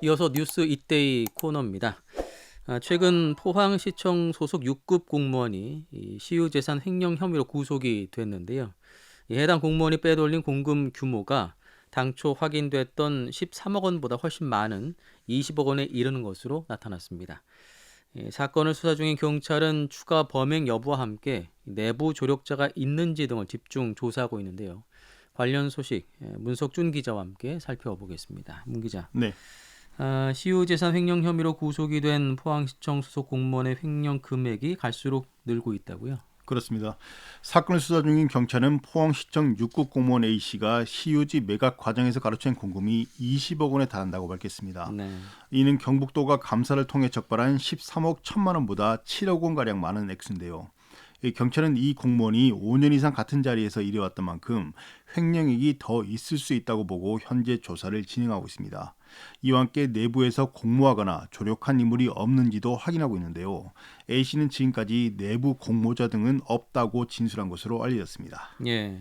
이어서 뉴스 이때이 코너입니다. 최근 포항시청 소속 6급 공무원이 이 시유재산 횡령 혐의로 구속이 됐는데요. 이 해당 공무원이 빼돌린 공금 규모가 당초 확인됐던 13억 원보다 훨씬 많은 20억 원에 이르는 것으로 나타났습니다. 사건을 수사 중인 경찰은 추가 범행 여부와 함께 내부 조력자가 있는지 등을 집중 조사하고 있는데요. 관련 소식 문석준 기자와 함께 살펴보겠습니다. 문 기자. 네, 시유재산 횡령 혐의로 구속이 된 포항시청 소속 공무원의 횡령 금액이 갈수록 늘고 있다고요? 그렇습니다. 사건을 수사 중인 경찰은 포항시청 6급 공무원 A씨가 시유지 매각 과정에서 가로챈 공금이 20억 원에 달한다고 밝혔습니다. 네. 이는 경북도가 감사를 통해 적발한 13억 1천만 원보다 7억 원가량 많은 액수인데요. 이 경찰은 이 공무원이 5년 이상 같은 자리에서 일해왔던 만큼 횡령액이 더 있을 수 있다고 보고 현재 조사를 진행하고 있습니다. 이와 함께 내부에서 공모하거나 조력한 인물이 없는지도 확인하고 있는데요. A씨는 지금까지 내부 공모자 등은 없다고 진술한 것으로 알려졌습니다. 예.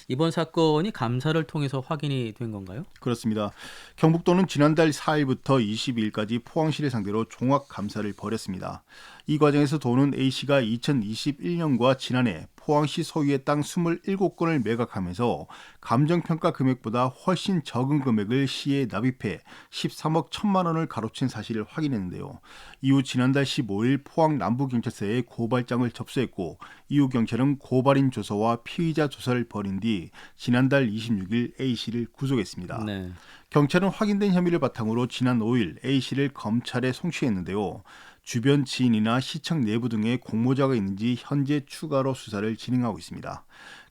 이번 사건이 감사를 통해서 확인이 된 건가요? 그렇습니다. 경북도는 지난달 4일부터 22일까지 포항시를 상대로 종합 감사를 벌였습니다. 이 과정에서 도는 A씨가 2021년과 지난해 포항시 소유의 땅 27건을 매각하면서 감정평가 금액보다 훨씬 적은 금액을 시에 납입해 13억 1천만 원을 가로챈 사실을 확인했는데요. 이후 지난달 15일 포항 남부경찰서에 고발장을 접수했고 이후 경찰은 고발인 조사와 피의자 조사를 벌인 뒤 지난달 26일 A씨를 구속했습니다. 네. 경찰은 확인된 혐의를 바탕으로 지난 5일 A씨를 검찰에 송치했는데요. 주변 지인이나 시청 내부 등의 공모자가 있는지 현재 추가로 수사를 진행하고 있습니다.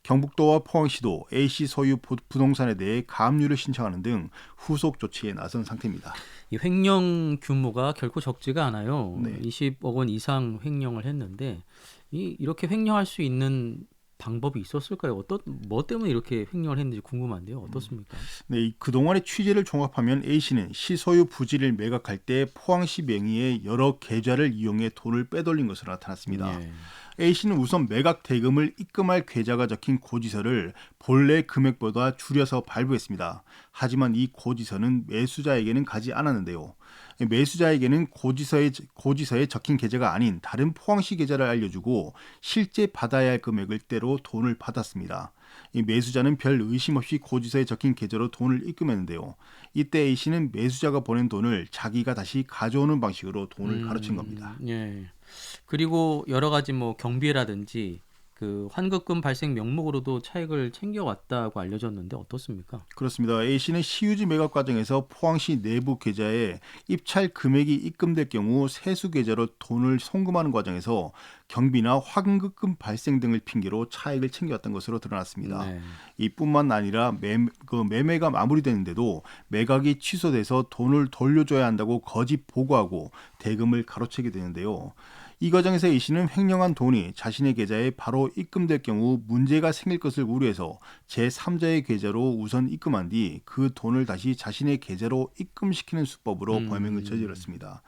경북도와 포항시도 A씨 소유 부동산에 대해 가압류를 신청하는 등 후속 조치에 나선 상태입니다. 이 횡령 규모가 결코 적지가 않아요. 네. 20억 원 이상 횡령을 했는데 이렇게 횡령할 수 있는 방법이 있었을까요? 뭐 때문에 이렇게 횡령을 했는지 궁금한데요. 어떻습니까? 네, 그동안의 취재를 종합하면 A씨는 시소유 부지를 매각할 때 포항시 명의의 여러 계좌를 이용해 돈을 빼돌린 것으로 나타났습니다. 예. A씨는 우선 매각 대금을 입금할 계좌가 적힌 고지서를 본래 금액보다 줄여서 발부했습니다. 하지만 이 고지서는 매수자에게는 가지 않았는데요. 매수자에게는 고지서에 적힌 계좌가 아닌 다른 포항시 계좌를 알려주고 실제 받아야 할 금액을 대로 돈을 받았습니다. 이 매수자는 별 의심 없이 고지서에 적힌 계좌로 돈을 입금했는데요. 이때 A씨는 매수자가 보낸 돈을 자기가 다시 가져오는 방식으로 돈을 가로챈 겁니다. 예. 그리고 여러 가지 뭐 경비라든지 그 환급금 발생 명목으로도 차익을 챙겨왔다고 알려졌는데 어떻습니까? 그렇습니다. A씨는 시유지 매각 과정에서 포항시 내부 계좌에 입찰 금액이 입금될 경우 세수 계좌로 돈을 송금하는 과정에서 경비나 환급금 발생 등을 핑계로 차익을 챙겨왔던 것으로 드러났습니다. 네. 이뿐만 아니라 매매가 마무리되는데도 매각이 취소돼서 돈을 돌려줘야 한다고 거짓 보고하고 대금을 가로채게 되는데요. 이 과정에서 A씨는 횡령한 돈이 자신의 계좌에 바로 입금될 경우 문제가 생길 것을 우려해서 제3자의 계좌로 우선 입금한 뒤 그 돈을 다시 자신의 계좌로 입금시키는 수법으로 범행을 저질렀습니다.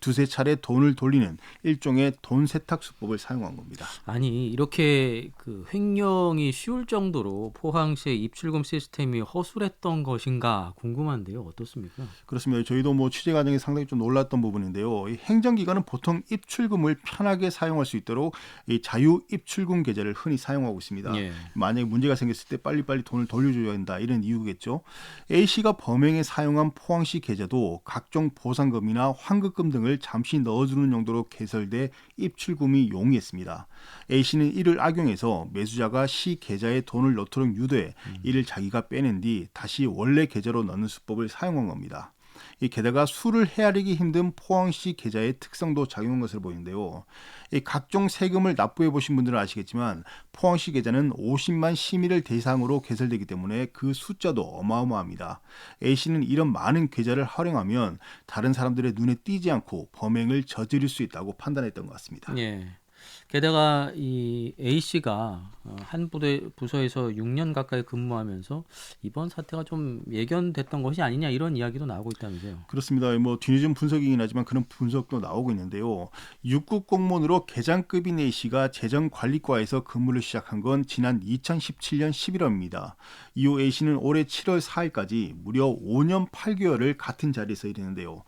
두세 차례 돈을 돌리는 일종의 돈 세탁 수법을 사용한 겁니다. 아니 이렇게 그 횡령이 쉬울 정도로 포항시의 입출금 시스템이 허술했던 것인가 궁금한데요. 어떻습니까? 그렇습니다. 저희도 취재 과정에 상당히 좀 놀랐던 부분인데요. 이 행정기관은 보통 입출금을 편하게 사용할 수 있도록 이 자유 입출금 계좌를 흔히 사용하고 있습니다. 예. 만약에 문제가 생겼을 때 빨리빨리 돈을 돌려줘야 한다 이런 이유겠죠. A씨가 범행에 사용한 포항시 계좌도 각종 보상금이나 환급금 등을 잠시 넣어주는 용도로 개설돼 입출금이 용이했습니다. A씨는 이를 악용해서 매수자가 시 계좌에 돈을 넣도록 유도해 이를 자기가 빼낸 뒤 다시 원래 계좌로 넣는 수법을 사용한 겁니다. 게다가 수를 헤아리기 힘든 포항시 계좌의 특성도 작용한 것으로 보이는데요. 각종 세금을 납부해 보신 분들은 아시겠지만 포항시 계좌는 50만 시민을 대상으로 개설되기 때문에 그 숫자도 어마어마합니다. A씨는 이런 많은 계좌를 활용하면 다른 사람들의 눈에 띄지 않고 범행을 저지를 수 있다고 판단했던 것 같습니다. 예. 게다가 이 A 씨가 한 부서에서 6년 가까이 근무하면서 이번 사태가 좀 예견됐던 것이 아니냐 이런 이야기도 나오고 있다면서요. 그렇습니다. 뭐 뒤늦은 분석이긴 하지만 그런 분석도 나오고 있는데요. 6급 공무원으로 계장급인 A씨가 재정관리과에서 근무를 시작한 건 지난 2017년 11월입니다. 이후 A씨는 올해 7월 4일까지 무려 5년 8개월을 같은 자리에서 일했는데요.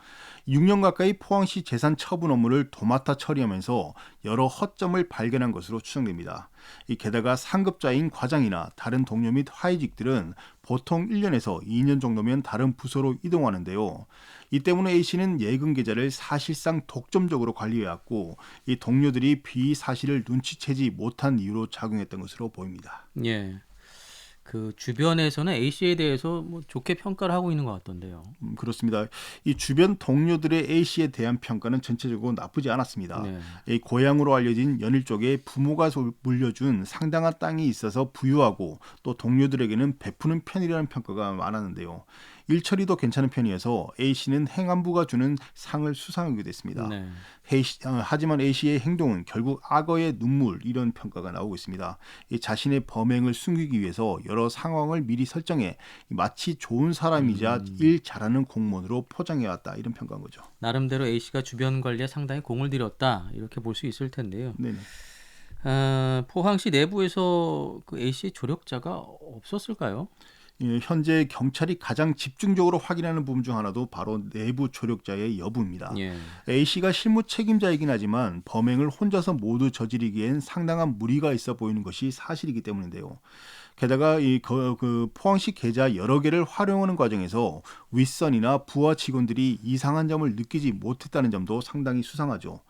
6년 가까이 포항시 재산 처분 업무를 도맡아 처리하면서 여러 허점을 발견한 것으로 추정됩니다. 게다가 상급자인 과장이나 다른 동료 및 하위직들은 보통 1년에서 2년 정도면 다른 부서로 이동하는데요. 이 때문에 A씨는 예금 계좌를 사실상 독점적으로 관리해왔고 이 동료들이 비위 사실을 눈치채지 못한 이유로 작용했던 것으로 보입니다. 예. 그 주변에서는 A 씨에 대해서 뭐 좋게 평가를 하고 있는 것 같던데요. 그렇습니다. 이 주변 동료들의 A씨에 대한 평가는 전체적으로 나쁘지 않았습니다. 네. 이 고향으로 알려진 연일 쪽에 부모가 물려준 상당한 땅이 있어서 부유하고 또 동료들에게는 베푸는 편이라는 평가가 많았는데요. 일처리도 괜찮은 편이어서 A씨는 행안부가 주는 상을 수상하게 됐습니다. 네. 하지만 A씨의 행동은 결국 악어의 눈물 이런 평가가 나오고 있습니다. 이 자신의 범행을 숨기기 위해서 여러 상황을 미리 설정해 마치 좋은 사람이자 일 잘하는 공무원으로 포장해왔다 이런 평가인 거죠. 나름대로 A 씨가 주변 관리에 상당히 공을 들였다 이렇게 볼 수 있을 텐데요. 네네. 포항시 내부에서 그 A 씨의 조력자가 없었을까요? 예, 현재 경찰이 가장 집중적으로 확인하는 부분 중 하나도 바로 내부 조력자의 여부입니다. 예. A씨가 실무 책임자이긴 하지만 범행을 혼자서 모두 저지르기엔 상당한 무리가 있어 보이는 것이 사실이기 때문인데요. 게다가 그 포항시 계좌 여러 개를 활용하는 과정에서 윗선이나 부하 직원들이 이상한 점을 느끼지 못했다는 점도 상당히 수상하죠.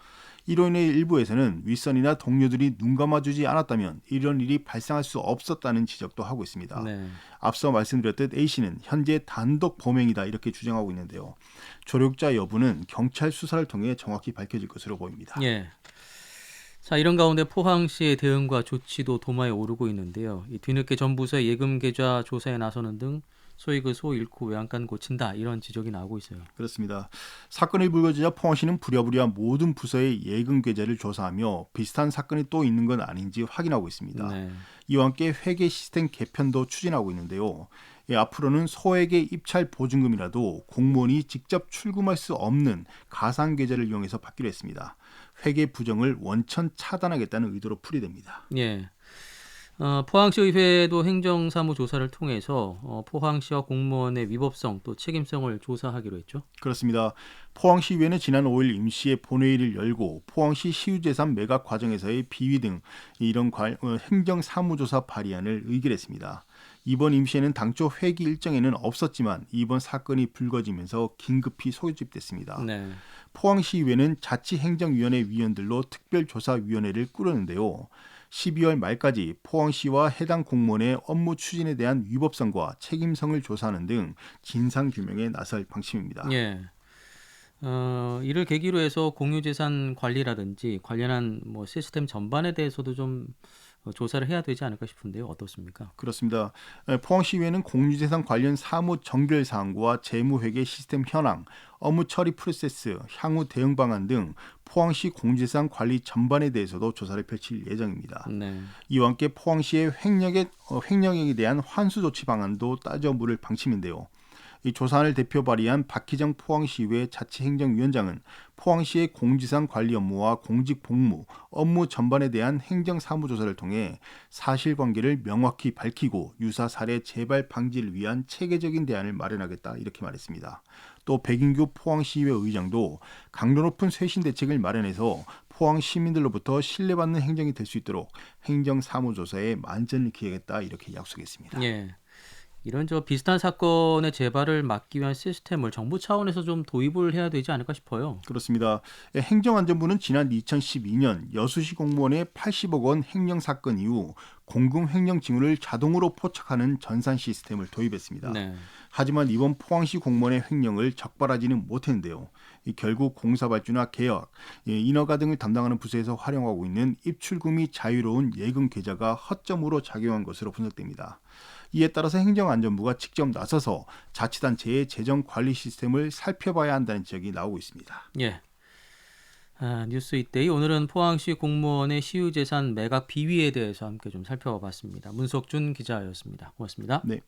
이로 인해 일부에서는 윗선이나 동료들이 눈 감아주지 않았다면 이런 일이 발생할 수 없었다는 지적도 하고 있습니다. 네. 앞서 말씀드렸듯 A씨는 현재 단독 범행이다 이렇게 주장하고 있는데요. 조력자 여부는 경찰 수사를 통해 정확히 밝혀질 것으로 보입니다. 예. 자, 이런 가운데 포항시의 대응과 조치도 도마에 오르고 있는데요. 이 뒤늦게 전 부서의 예금 계좌 조사에 나서는 등 소위 그 소 잃고 외양간 고친다 이런 지적이 나오고 있어요. 그렇습니다. 사건이 불거지자 포항시는 부랴부랴 모든 부서의 예금 계좌를 조사하며 비슷한 사건이 또 있는 건 아닌지 확인하고 있습니다. 네. 이와 함께 회계 시스템 개편도 추진하고 있는데요. 앞으로는 소액의 입찰 보증금이라도 공무원이 직접 출금할 수 없는 가상 계좌를 이용해서 받기로 했습니다. 회계 부정을 원천 차단하겠다는 의도로 풀이됩니다. 예. 포항시의회도 행정사무 조사를 통해서 포항시와 공무원의 위법성 또 책임성을 조사하기로 했죠. 그렇습니다. 포항시의회는 지난 5일 임시의 본회의를 열고 포항시 시유재산 매각 과정에서의 비위 등 이런 행정사무조사 발의안을 의결했습니다. 이번 임시회는 당초 회기 일정에는 없었지만 이번 사건이 불거지면서 긴급히 소집됐습니다. 네. 포항시의회는 자치행정위원회 위원들로 특별조사위원회를 꾸렸는데요. 12월 말까지 포항시와 해당 공무원의 업무 추진에 대한 위법성과 책임성을 조사하는 등 진상규명에 나설 방침입니다. 예. 이를 계기로 해서 공유재산 관리라든지 관련한 뭐 시스템 전반에 대해서도 좀 조사를 해야 되지 않을까 싶은데요. 어떻습니까? 그렇습니다. 포항시의회는 공유재산 관련 사무 정결 사항과 재무회계 시스템 현황, 업무 처리 프로세스, 향후 대응 방안 등 포항시 공유재산 관리 전반에 대해서도 조사를 펼칠 예정입니다. 네. 이와 함께 포항시의 횡령액에 대한 환수 조치 방안도 따져 물을 방침인데요. 이 조사안을 대표 발의한 박희정 포항시의회 자치행정위원장은 포항시의 공지상 관리 업무와 공직 복무, 업무 전반에 대한 행정사무조사를 통해 사실관계를 명확히 밝히고 유사 사례 재발 방지를 위한 체계적인 대안을 마련하겠다 이렇게 말했습니다. 또 백인규 포항시의회 의장도 강도 높은 쇄신 대책을 마련해서 포항 시민들로부터 신뢰받는 행정이 될 수 있도록 행정사무조사에 만전을 기하겠다 이렇게 약속했습니다. 예. 이런 비슷한 사건의 재발을 막기 위한 시스템을 정부 차원에서 좀 도입을 해야 되지 않을까 싶어요. 그렇습니다. 행정안전부는 지난 2012년 여수시 공무원의 80억 원 횡령 사건 이후 공금 횡령 징후를 자동으로 포착하는 전산 시스템을 도입했습니다. 네. 하지만 이번 포항시 공무원의 횡령을 적발하지는 못했는데요. 결국 공사발주나 개혁, 인허가 등을 담당하는 부서에서 활용하고 있는 입출금이 자유로운 예금 계좌가 허점으로 작용한 것으로 분석됩니다. 이에 따라서 행정안전부가 직접 나서서 자치단체의 재정관리 시스템을 살펴봐야 한다는 지적이 나오고 있습니다. 예. 뉴스 이데이 오늘은 포항시 공무원의 시유재산 매각 비위에 대해서 함께 좀 살펴봤습니다. 문석준 기자였습니다. 고맙습니다. 네.